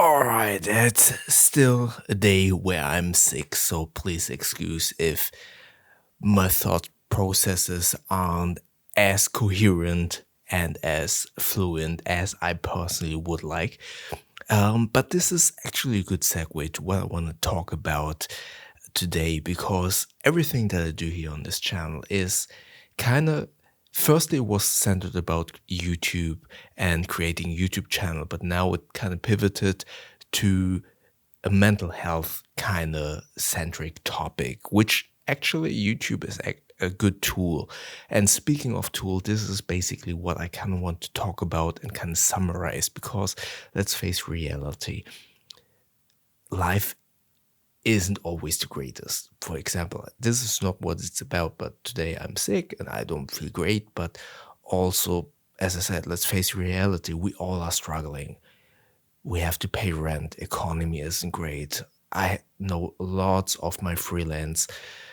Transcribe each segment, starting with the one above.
All right, it's still a day where I'm sick, so please excuse if my thought processes aren't as coherent and as fluent as I personally would like. But this is actually a good segue to what I want to talk about today because everything that I do here on this channel is kind of firstly it was centered about YouTube and creating YouTube channel, but now it kind of pivoted to a mental health kind of centric topic, which actually YouTube is a good tool. And speaking of tool, this is basically what I kind of want to talk about and kind of summarize because let's face reality, life isn't always the greatest. For example, this is not what it's about, but today I'm sick and I don't feel great. But also, as I said, let's face reality, we all are struggling. We have to pay rent, economy isn't great. I know lots of my freelance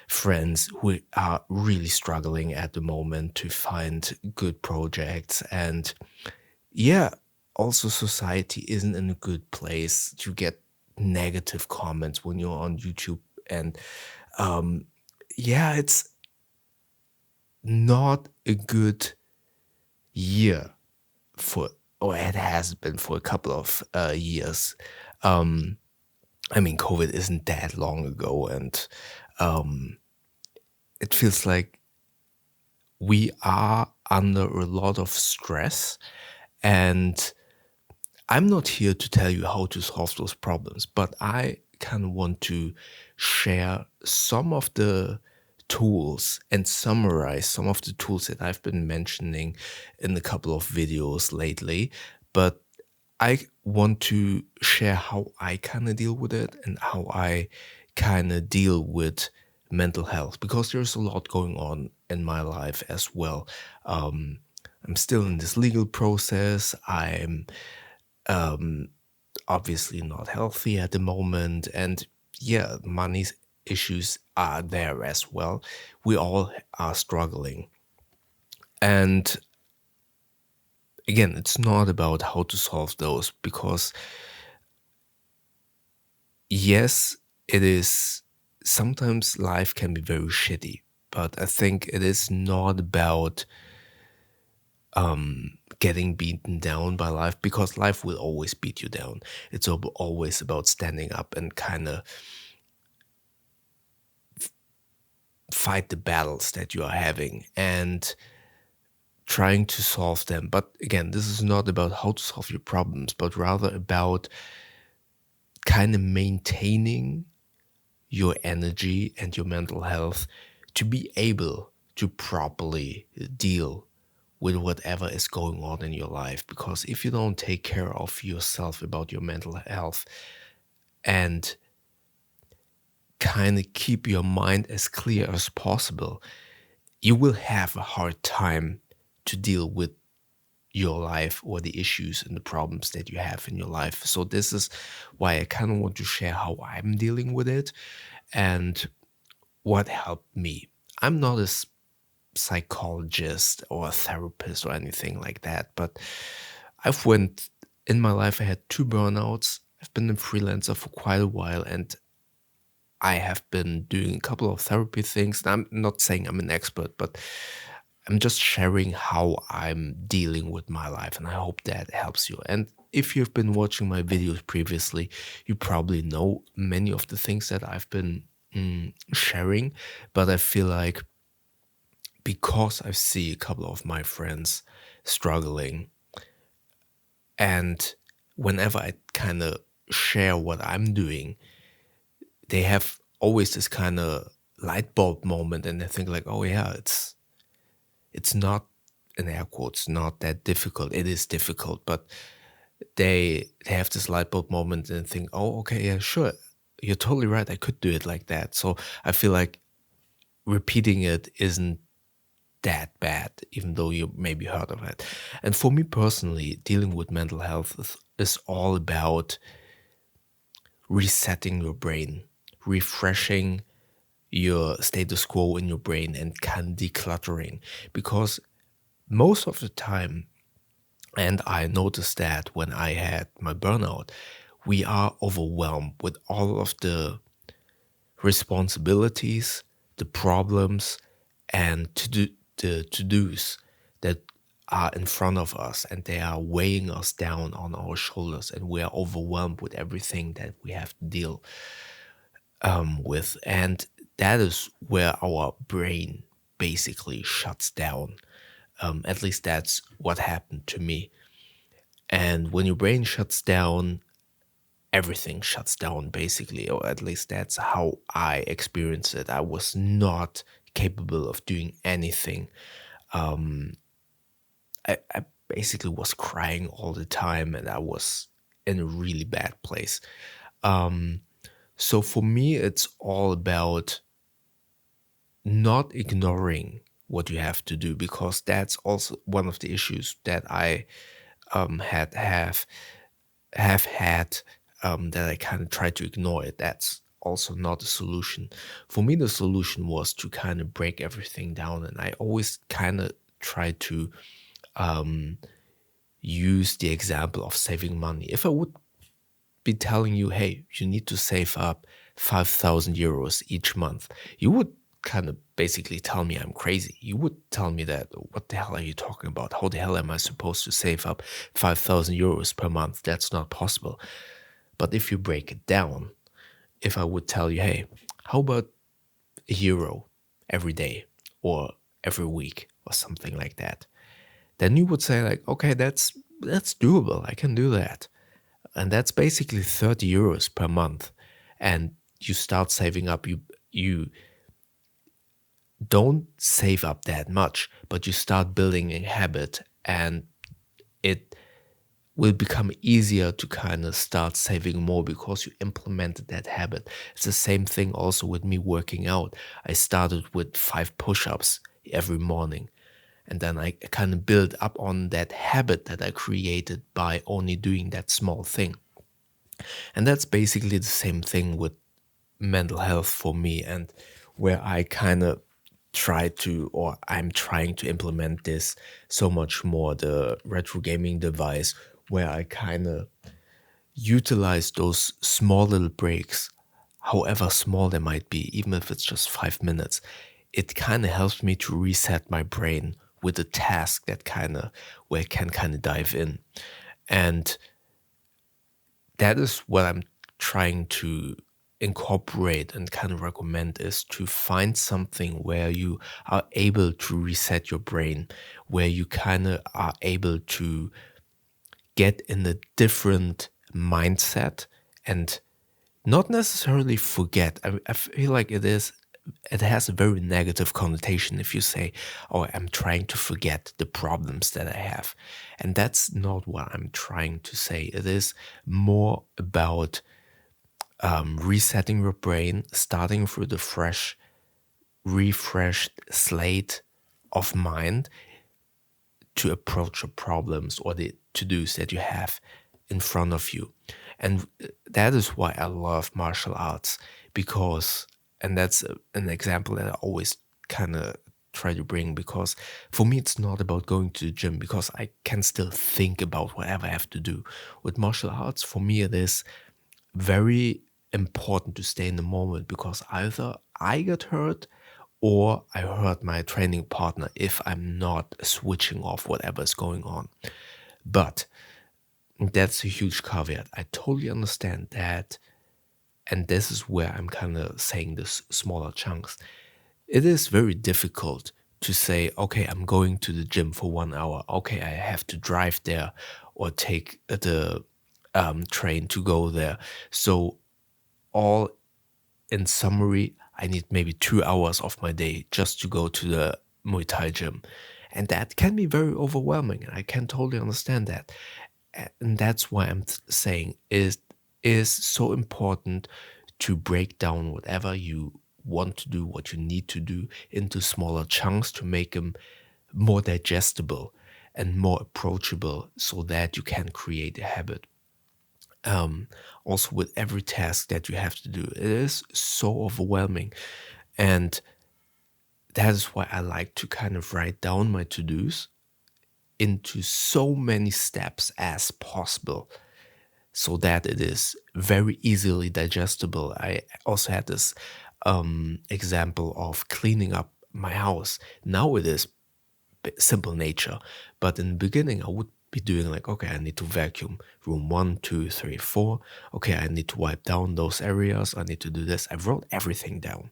friends who are really struggling at the moment to find good projects. And yeah, also society isn't in a good place to get negative comments when you're on YouTube. And um, yeah, it's not a good year for, or it has been for a couple of years. Um, I mean, COVID isn't that long ago, and um, it feels like we are under a lot of stress. And I'm not here to tell you how to solve those problems, but I kind of want to share some of the tools and summarize some of the tools that I've been mentioning in a couple of videos lately. But I want to share how I kind of deal with it and how I kind of deal with mental health because there's a lot going on in my life as well. Um, I'm still in this legal process. I'm um, obviously not healthy at the moment. And yeah, money issues are there as well. We all are struggling. And again, it's not about how to solve those because, yes, it is sometimes life can be very shitty, but I think it is not about getting beaten down by life because life will always beat you down. It's always about standing up and kind of fight the battles that you are having and trying to solve them. But again, this is not about how to solve your problems, but rather about kind of maintaining your energy and your mental health to be able to properly deal with whatever is going on in your life. Because if you don't take care of yourself about your mental health and kind of keep your mind as clear as possible, you will have a hard time to deal with your life or the issues and the problems that you have in your life. So this is why I kind of want to share how I'm dealing with it and what helped me. I'm not a psychologist or a therapist or anything like that, but I've went in my life. I had two burnouts. I've been a freelancer for quite a while, and I have been doing a couple of therapy things. And I'm not saying I'm an expert, but I'm just sharing how I'm dealing with my life, and I hope that helps you. And if you've been watching my videos previously, you probably know many of the things that I've been sharing, but I feel like because I see a couple of my friends struggling, and whenever I kind of share what I'm doing, they have always this kind of light bulb moment, and they think like, "Oh yeah, it's not in air quotes not that difficult. It is difficult, but they have this light bulb moment and think, oh, okay, yeah, sure, you're totally right. I could do it like that." So I feel like repeating it isn't that bad, even though you maybe heard of it. And for me personally, dealing with mental health is all about resetting your brain, refreshing your status quo in your brain, and kind of decluttering. Because most of the time, and I noticed that when I had my burnout, we are overwhelmed with all of the responsibilities, the problems, and the to-dos that are in front of us, and they are weighing us down on our shoulders, and we are overwhelmed with everything that we have to deal with. And that is where our brain basically shuts down. At least that's what happened to me. And when your brain shuts down, everything shuts down basically, or at least that's how I experienced it. I was not capable of doing anything. I basically was crying all the time, and I was in a really bad place. So for me, it's all about not ignoring what you have to do, because that's also one of the issues that I had have had, that I kind of tried to ignore it. That's also not a solution. For me, the solution was to kind of break everything down, and I always kind of try to use the example of saving money. If I would be telling you, hey, you need to save up 5,000 euros each month, you would kind of basically tell me I'm crazy. You would tell me that, what the hell are you talking about? How the hell am I supposed to save up 5,000 euros per month? That's not possible. But if you break it down, if I would tell you, hey, how about a euro every day or every week or something like that, then you would say like, okay, that's doable. I can do that. And that's basically 30 euros per month. And you start saving up. You don't save up that much, but you start building a habit, and it will become easier to kind of start saving more because you implemented that habit. It's the same thing also with me working out. I started with 5 push-ups every morning, and then I kind of build up on that habit that I created by only doing that small thing. And that's basically the same thing with mental health for me, and where I kind of try to, or I'm trying to implement this so much more, the retro gaming device, where I kind of utilize those small little breaks, however small they might be, even if it's just 5 minutes. It kind of helps me to reset my brain with a task that kind of, where I can kind of dive in. And that is what I'm trying to incorporate and kind of recommend, is to find something where you are able to reset your brain, where you kind of are able to get in a different mindset and not necessarily forget. I feel like it has a very negative connotation if you say, oh, I'm trying to forget the problems that I have. And that's not what I'm trying to say. It is more about resetting your brain, starting with a fresh, refreshed slate of mind to approach your problems or the to-dos that you have in front of you. And that is why I love martial arts, because, and that's an example that I always kind of try to bring, because for me it's not about going to the gym, because I can still think about whatever I have to do. With martial arts, for me it is very important to stay in the moment, because either I get hurt or I hurt my training partner if I'm not switching off whatever's going on. But that's a huge caveat. I totally understand that. And this is where I'm kind of saying this smaller chunks. It is very difficult to say, okay, I'm going to the gym for 1 hour. Okay, I have to drive there or take the train to go there. So, all in summary, I need maybe 2 hours of my day just to go to the Muay Thai gym. And that can be very overwhelming. And I can totally understand that. And that's why I'm saying is so important to break down whatever you want to do, what you need to do, into smaller chunks to make them more digestible and more approachable, so that you can create a habit. Also, with every task that you have to do, it is so overwhelming. And that is why I like to kind of write down my to-dos into so many steps as possible, so that it is very easily digestible. I also had this example of cleaning up my house. Now it is simple nature, but in the beginning I would be doing like, okay, I need to vacuum room one, two, three, four. Okay, I need to wipe down those areas. I need to do this. I wrote everything down.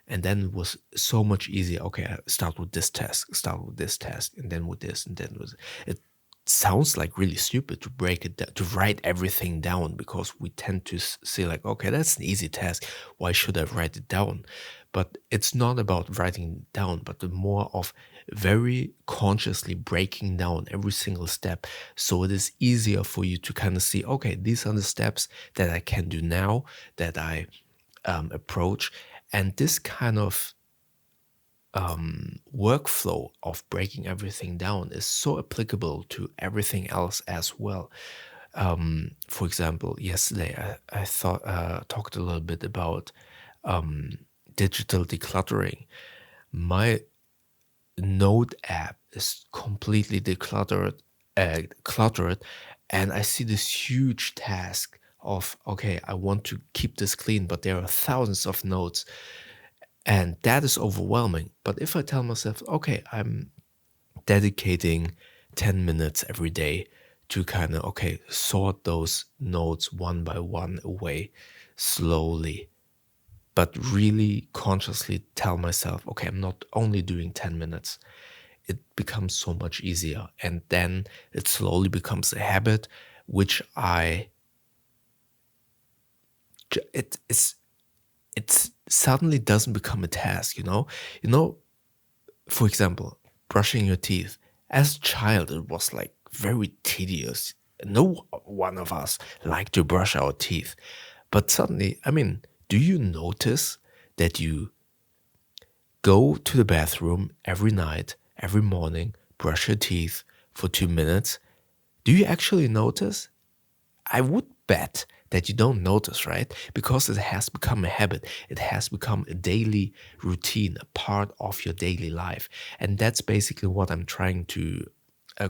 And then it was so much easier. Okay, I start with this task, start with this task, and then with this, and then with it. Sounds like really stupid to break it down, to write everything down, because we tend to see like, okay, that's an easy task. Why should I write it down? But it's not about writing it down, but the more of very consciously breaking down every single step, so it is easier for you to kind of see, okay, these are the steps that I can do now, that I approach. And this kind of workflow of breaking everything down is so applicable to everything else as well. For example, yesterday I thought talked a little bit about digital decluttering. My Note app is completely cluttered, and I see this huge task of, okay, I want to keep this clean, but there are thousands of notes, and that is overwhelming. But if I tell myself, okay, I'm dedicating 10 minutes every day to kind of, okay, sort those notes one by one away slowly, but really consciously tell myself, okay, I'm not only doing 10 minutes, it becomes so much easier. And then it slowly becomes a habit, which it suddenly doesn't become a task, you know? You know, for example, brushing your teeth. As a child, it was like very tedious. No one of us liked to brush our teeth. But suddenly, I mean, do you notice that you go to the bathroom every night, every morning, brush your teeth for 2 minutes? Do you actually notice? I would bet that you don't notice, right? Because it has become a habit. It has become a daily routine, a part of your daily life. And that's basically what I'm trying to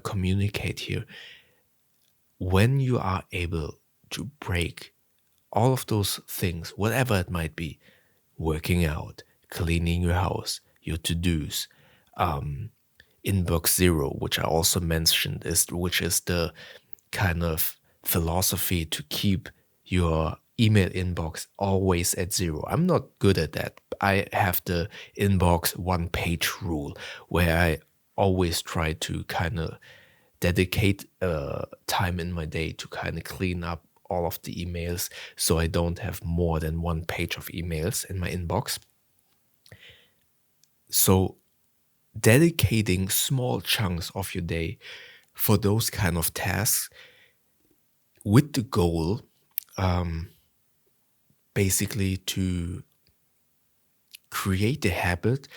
communicate here. When you are able to break all of those things, whatever it might be, working out, cleaning your house, your to-dos, inbox zero, which I also mentioned, which is the kind of philosophy to keep your email inbox always at zero. I'm not good at that. I have the inbox one page rule, where I always try to kind of dedicate time in my day to kind of clean up all of the emails, so I don't have more than one page of emails in my inbox. So dedicating small chunks of your day for those kind of tasks, with the goal basically to create a habit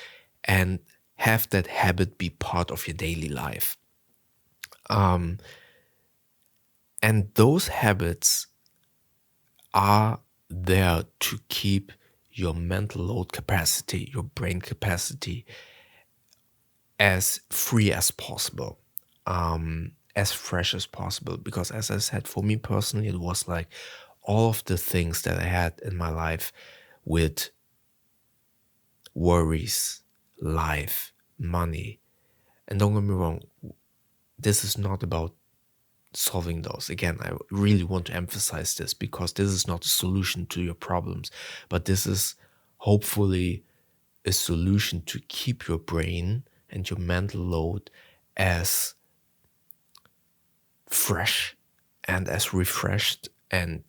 and have that habit be part of your daily life. And those habits are there to keep your mental load capacity, your brain capacity, as free as possible, as fresh as possible. Because as I said, for me personally, it was like all of the things that I had in my life with worries, life, money. And don't get me wrong, this is not about solving those. Again, I really want to emphasize this, because this is not a solution to your problems, but this is hopefully a solution to keep your brain and your mental load as fresh and as refreshed and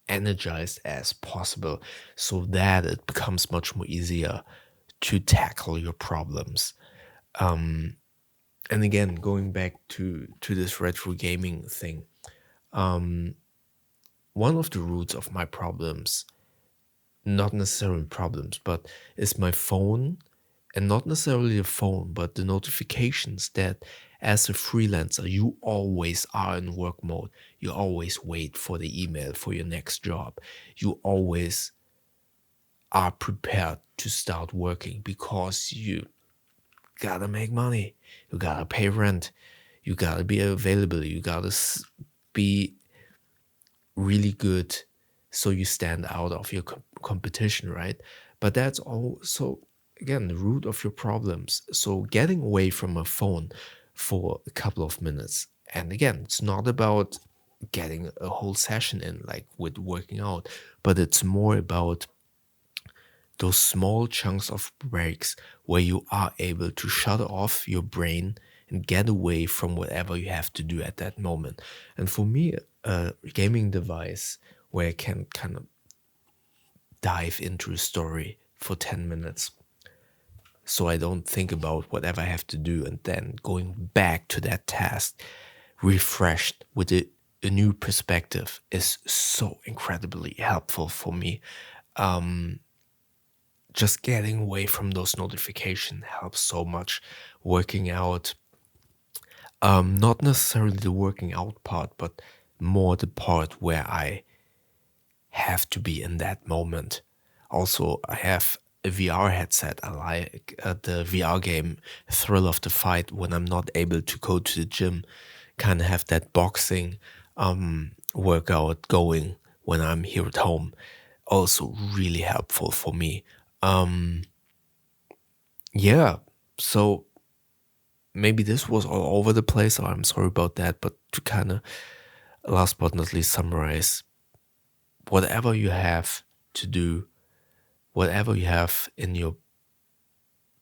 energized as possible, so that it becomes much more easier to tackle your problems. And again, going back to this retro gaming thing, one of the roots of my problems, not necessarily problems, but is my phone, and not necessarily the phone, but the notifications that as a freelancer, you always are in work mode. You always wait for the email for your next job. You always are prepared to start working, because you gotta make money. You gotta pay rent. You gotta be available. You gotta be really good so you stand out of your competition, right? But that's also, again, the root of your problems. So getting away from a phone for a couple of minutes. And again, it's not about getting a whole session in, like with working out, but it's more about those small chunks of breaks where you are able to shut off your brain and get away from whatever you have to do at that moment. And for me, a gaming device where I can kind of dive into a story for 10 minutes so I don't think about whatever I have to do and then going back to that task refreshed with a new perspective is so incredibly helpful for me. Just getting away from those notifications helps so much. Working out, not necessarily the working out part, but more the part where I have to be in that moment. Also, I have a VR headset. I like the VR game Thrill of the Fight when I'm not able to go to the gym. Kind of have that boxing workout going when I'm here at home. Also, really helpful for me. Yeah, so maybe this was all over the place, or I'm sorry about that, but to kind of last but not least summarize, whatever you have to do, whatever you have in your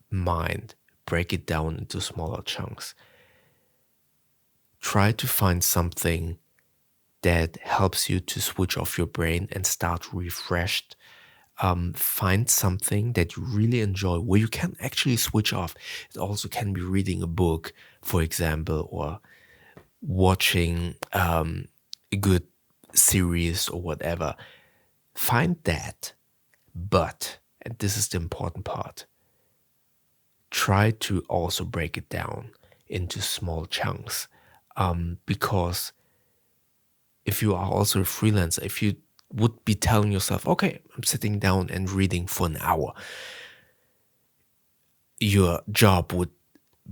mind, break it down into smaller chunks. Try to find something that helps you to switch off your brain and start refreshed. Find something that you really enjoy where you can actually switch off. It also can be reading a book, for example, or watching a good series or whatever. Find that. But, and this is the important part, try to also break it down into small chunks. Because if you are also a freelancer, if you would be telling yourself, okay, I'm sitting down and reading for an hour, your job would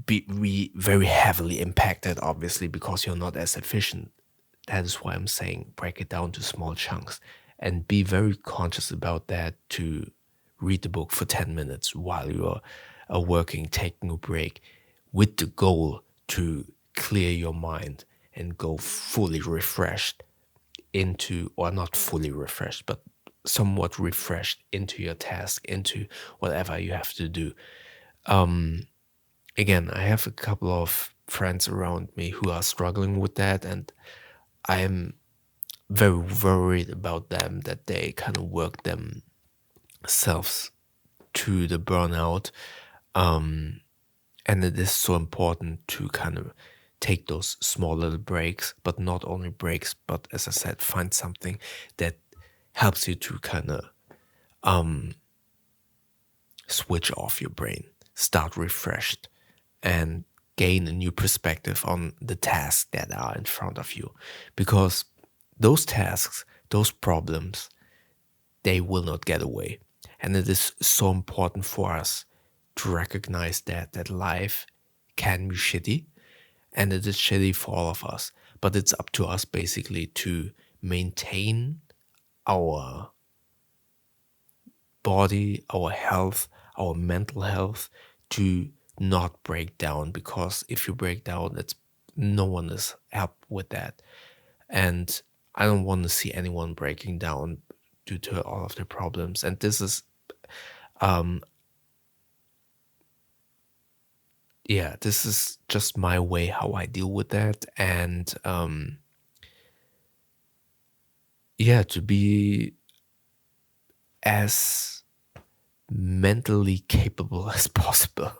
be very heavily impacted, obviously, because you're not as efficient. That is why I'm saying break it down to small chunks and be very conscious about that, to read the book for 10 minutes while you're working, taking a break, with the goal to clear your mind and go fully refreshed into, or not fully refreshed, but somewhat refreshed into your task, into whatever you have to do. Again, I have a couple of friends around me who are struggling with that, and I am very worried about them that they kind of work themselves to the burnout. And it is so important to kind of take those small little breaks, but not only breaks, but as I said, find something that helps you to kind of switch off your brain, start refreshed, and gain a new perspective on the tasks that are in front of you. Because those tasks, those problems, they will not get away. And it is so important for us to recognize that life can be shitty, and it is shitty for all of us. But it's up to us basically to maintain our body, our health, our mental health, to not break down. Because if you break down, it's no one is helped with that. And I don't want to see anyone breaking down due to all of their problems. And this is this is just my way how I deal with that. And to be as mentally capable as possible.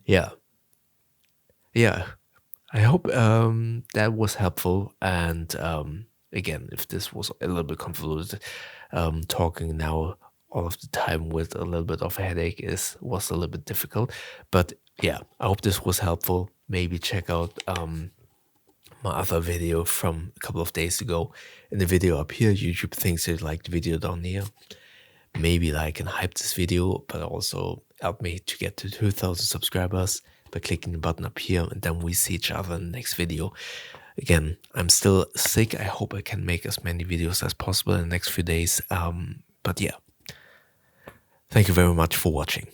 Yeah. Yeah. I hope that was helpful. And again, if this was a little bit convoluted, talking now all of the time with a little bit of a headache was a little bit difficult. But yeah, I hope this was helpful. Maybe check out my other video from a couple of days ago. In the video up here, YouTube thinks you like the video down here. Maybe like and hype this video, but also help me to get to 2,000 subscribers. by clicking the button up here, and then we see each other in the next video. Again, I'm still sick. I hope I can make as many videos as possible in the next few days. But yeah, thank you very much for watching.